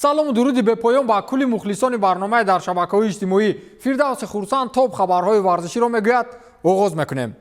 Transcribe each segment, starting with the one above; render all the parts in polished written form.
салому дуруди бепоён ба кулли мухлисони барномаи дар шабакаҳои иҷтимоӣ. Фирдавси Хурсанд топ хабарҳои варзиширо мегӯяд. оғоз мекунем.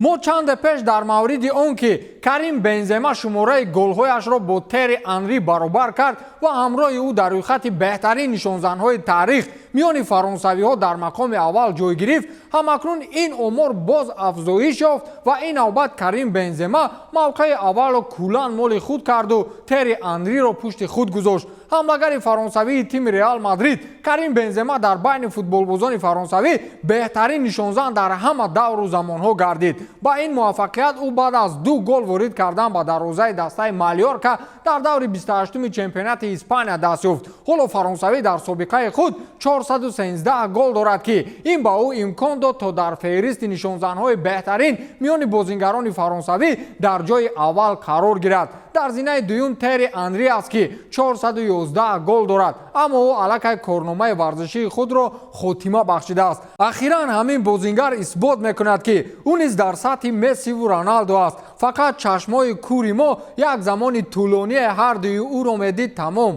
мо чанде пеш дар мавриди он ки Карим Бензема шумораи голҳояшро бо Тери Анри баробар кард ва ҳамроҳи ӯ дар рӯйхати беҳтарин нишонзанҳои таърих миёни фаронсавиҳо дар мақоми аввал ҷой гирифт, ҳамакнун ин омор боз афзоиш ёфт ва ин навбат Карим Бензема мавқеи аввалро куллан моли худ карду Тери Анриро пушти худ гузошт. ҳамлагари фаронсавии тими Реал Мадрид Карим Бензема дар байни футболбозони фаронсавӣ беҳтарин нишонзан дар ҳама давру замонҳо гардид. ба ин муваффақият ӯ баъд аз 2 гол ворид кардан ба дарвозаи дастаи Малёрка дар даври 28-уми чемпионати Испания даст ёфт. ҳоло фаронсавӣ дар собиқаи худ 413 гол дорад ки ин ба ӯ имкон дод то дар феҳристи нишонзанҳои беҳтарин миёни бозингарони фаронсавӣ дар ҷои аввал қарор гирад. дар зинаи дуюм Тери Анри аст ки 411 гол дорад, аммо ӯ аллакай корномаи варзишии худро хотима бахшидааст. ахиран ҳамин бозингар исбот мекунад ки ӯ низ дар сатҳи Мессиву Роналдо аст. фақат чашмои кури мо як замони тӯлоние ҳардуи ӯро медид тамом.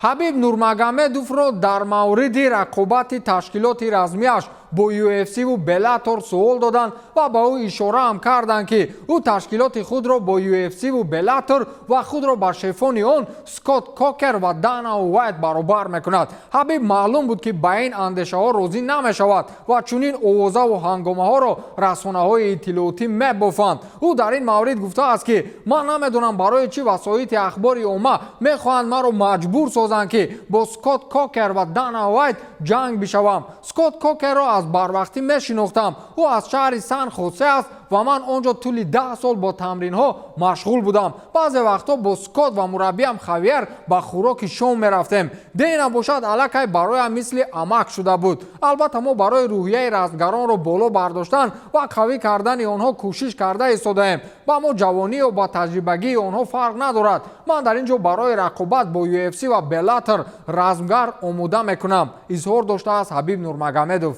ҳабиб Нурмагомедовро дар мавриди рақобати ташкилоти размияш бо UFC-ву Bellator суол доданд ва ба ӯ ишораам карданд ки ӯ ташкилоти худро бо UFC-ву Bellator ва худро ба шефони он Скотт Кокер ва Дана Уайт баробар мекунад. ҳабиб маълум буд ки ба ин андешаҳо розӣ намешавад ва чунин овозаву ҳангомаҳоро расонаҳои иттилоотӣ мебофанд. ӯ дар ин маврид гуфтааст ки ман намедонам барои чӣ васоити ахбори омма мехоҳанд маро маҷбур созанд ки бо Скотт Кокер ва Дана Уайт ҷанг бишавам. Скотт Кокерро аз барвақтӣ мешинохтам. ӯ аз шаҳри Сан Хосе аст ва ман онҷо тӯли 10 сол бо тамринҳо машғул будам. баъзе вақтҳо бо Скотт ва мураббиам Хавиер ба хӯроки шом мерафтем. дена бошад аллакай бароям мисли амак шуда буд. албатта мо барои рӯҳияи растгаронро боло бардоштан ва қавӣ кардани онҳо кӯшиш карда истодаем. ба мо ҷавонӣ ё ба таҷрибагии онҳо фарқ надорад. ман дар ин ҷо барои рақобат бо UFC ва Bellator размгар омода мекунам, изҳор доштааст Ҳабиб Нурмагомедов.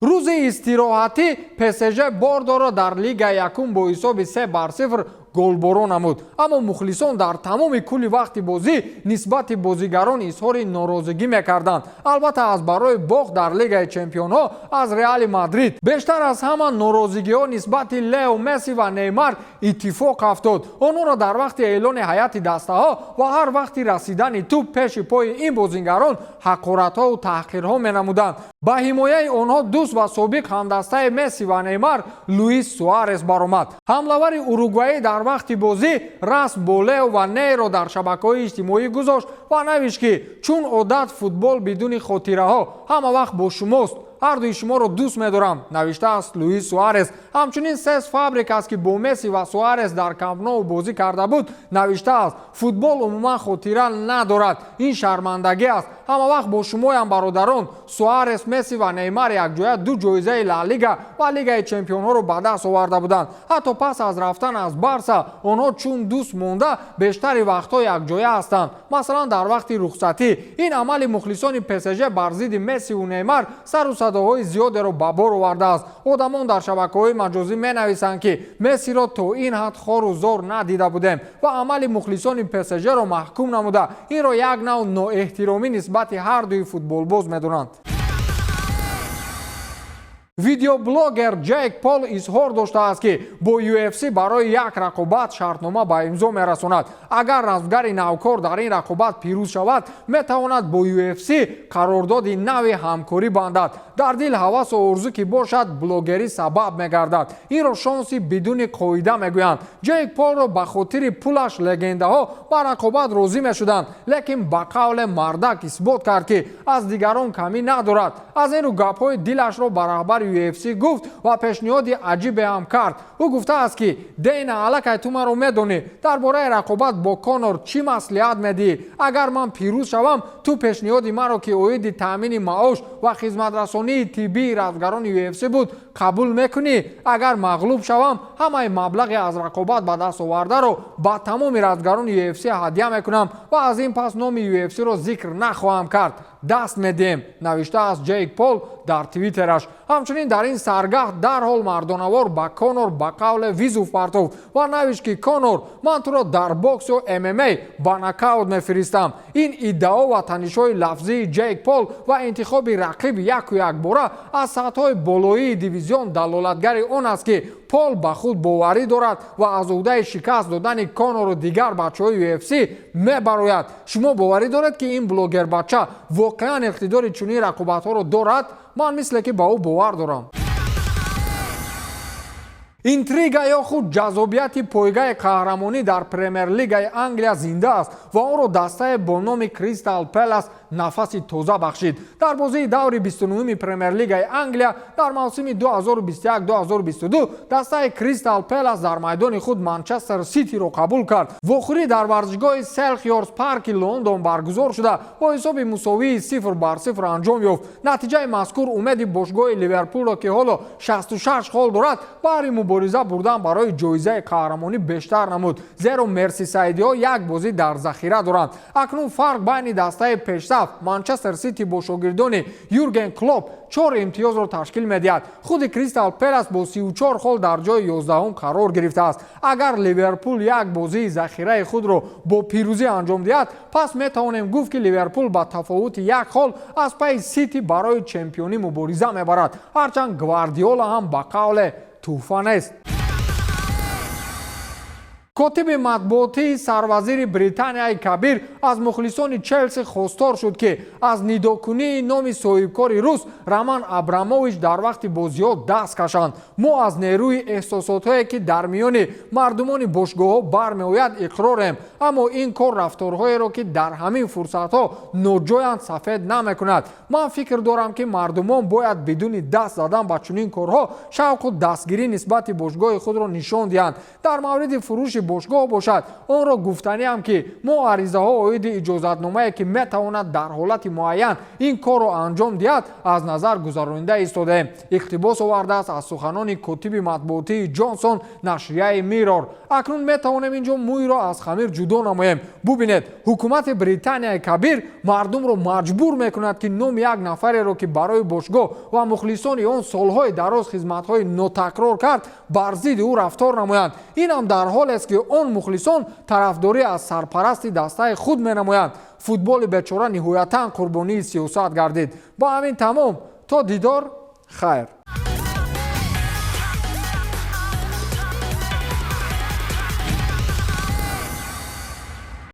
рӯзи истироҳатӣ ПСЖ Бордоро дар Лигаи Якум бо ҳисоби 3-0 голборон намуд. аммо мухлисон дар тамоми кулли вақти бозӣ нисбати бозигарон изҳори норозигӣ мекарданд. албатта аз барои бохт дар Лигаи Чемпионҳо аз Реали Мадрид. бештар аз ҳама норозигиҳо нисбати Лео Месси ва Неймар иттифоқ афтод. онҳоро дар вақти эълони ҳайати дастаҳо ва ҳар вақти расидани тӯб пеши пои ин бозингарон ҳақоратҳову таҳқирҳо менамуданд. ба ҳимояи онҳо дӯст ва собиқ ҳамдастаи Месси ва Неймар Луис Суарес баромад. ҳамлавари уругваӣ дар вақти бозӣ расм бо Лео ва Нейро дар шабакаҳои иҷтимоӣ гузошт ва навишт ки чун одат футбол бидуни хотираҳо ҳама вақт бо шумост. ҳардуи шуморо дӯст медорам, навиштааст Луис Суарес. ҳамчунин Сес Фабрикас ки бо Месси ва Суарес дар Камп Ноу бозӣ карда буд, навиштааст: футбол умуман хотира надорад, ин шармандагӣ аст. ҳама вақт бо шумоям бародарон, Суарес, Месси ва Неймар якҷоя 2 ҷоизаи Ла Лига ва Лигаи Чемпионҳоро ба даст оварда буданд. ҳатто пас аз рафтан аз Барса онҳо чун дӯст монда бештари вақтҳо якҷоя ҳастанд. масалан дар вақти рухсатӣ ин амали мухлисони ПСЖ бар зидди Месси ва Неймар сару садоҳои зиёдеро ба бор овардааст. одамон дар шабакаҳои маҷозӣ менависанд ки Мессиро то ин ҳад хору зор надида будем ва амали мухлисони ПСЖро маҳкум намуда инро як навъ ноэҳтиромӣ нисбати ҳардуи футболбоз медонанд. видеоблогер Джейк Пол изҳор доштааст ки бо UFC барои як рақобат шартнома ба имзо мерасонад. агар рамзгари навкор дар ин рақобат пирӯз шавад, метавонад бо UFC қарордоди нави ҳамкорӣ бандад. дар дил ҳавасу орзу ки бошад, блогерӣ сабаб мегардад. инро шонси бидуни қоида мегӯянд. Джейк Полро ба хотири пулаш легендаҳо ба рақобат розӣ мешуданд, лекин ба қавле мардак исбот кард ки аз дигарон камӣ надорад. аз ин рӯ гапҳои дилашро ба раҳбари UFC гуфт ва пешниҳоди аҷибе ҳам кард. ӯ гуфтааст ки Дейна, аллакай ту маро медонӣ, дар бораи рақобат бо Конор чӣ маслиҳат медиҳӣ? агар ман пирӯз шавам, ту пешниҳоди маро ки оиди таъмини маош ва хизматрасонии тиббии рафтгарони UFC буд, қабул мекунӣ? агар мағлуб шавам, ҳамаи маблағи аз рақобат ба даст овардаро ба тамоми рафтгарони UFC ҳадя мекунам ва аз ин пас номи UFC-ро зикр нахоҳам кард. даст медиҳем, навиштааст Джейк Пол дар твиттераш. ҳамчунин дар ин саргаҳ дарҳол мардонавор ба Конор ба қавле визув партовд ва навишт ки Конор ман туро дар бокс ё MMA ба нокаут мефиристам. ин иддао ва танишҳои лафзии Ҷейк Пол ва интихоби рақиб яку якбора аз сатҳҳои болоии дивизион далолатгари он аст ки Пол ба худ боварӣ дорад ва аз уҳдаи шикаст додани Конору дигар бачаҳои UFC мебарояд. шумо боварӣ доред ки ин блогербача воқеан иқтидори чунин рақобатҳоро дорад? ман мисле ки ба ӯ бовар дорам. интрига ё худ ҷазобияти пойгаи қаҳрамонӣ дар Премер-лигаи Англия зинда аст ва онро дастае бо номи Кристал Пэлас нафаси тоза бахшид. дар бозии даври 29-ми Премер-лигаи Англия дар мавсими 2021-2022 дастаи Кристал Пэлас дар майдони худ Манчестер Ситиро қабул кард. вохӯрӣ дар варзишгоҳи Селхиорс парки Лондон баргузор шуда бо ҳисоби мусовии 0-0 анҷом ёфт. натиҷаи мазкур умеди бошгоҳи Ливерпулро ки ҳоло 66 хол дорад баҳри мубориза бурдан барои ҷоизаи қаҳрамонӣ бештар намуд, зеро мерсисайдиҳо як бозӣ дар захира доранд. акнун фарқ байни дастаи пешсаф Манчестер Сити бо шогирдони Юрген Клоп 4 имтиёзро ташкил медиҳад. худи Кристал Пэлас бо 34 хол дар ҷои 11-ум қарор гирифтааст. агар Ливерпул як бозии захираи худро бо пирӯзӣ анҷом диҳад, пас метавонем гуфт ки Ливерпул ба тафовути як хол аз пайи Сити барои чемпионӣ мубориза мебарад. ҳарчанд Гвардиола ҳам ба қавле туҳфа нест. котиби матбуотии сарвазири Британияи Кабир аз мухлисони Челси хостор шуд ки аз нидокунии номи соҳибкори рус Роман Абрамович дар вақти бозиҳо даст кашанд. мо аз нерӯи эҳсосотҳое ки дар миёни мардумони бошгоҳҳо бармеояд иқрорем, аммо ин кор рафторҳоеро ки дар ҳамин фурсатҳо ноҷоянд сафед намекунад. ман фикр дорам ки мардумон бояд бидуни даст задан ба чунин корҳо шавқу дастгирӣ нисбати бошгоҳи худро нишон диҳанд. дар мавриди фурӯши бошгоҳ бошад, онро гуфтаниам ки мо аризаҳо оиди иҷозатномае ки метавонад дар ҳолати муайян ин корро анҷом диҳад аз назар гузаронида истодаем. иқтибос овардааст аз суханони котиби матбуотии Ҷонсон нашрияи Mirror. акнун метавонем инҷо мӯйро аз хамир ҷудо намоем. бубинед, ҳукумати Британияи Кабир мардумро маҷбур мекунад ки номи як нафареро ки барои бошгоҳ ва мухлисони он солҳои дароз хизматҳои нотакрор кард бар зидди ӯ рафтор намоянд. инам дар ҳолест ки он мухлисон тарафдорӣ аз сарпарасти дастаи худ менамоянд. футболи бечора ниҳоятан қурбонии сиёсат гардид. ба ҳамин тамом, то дидор, хайр.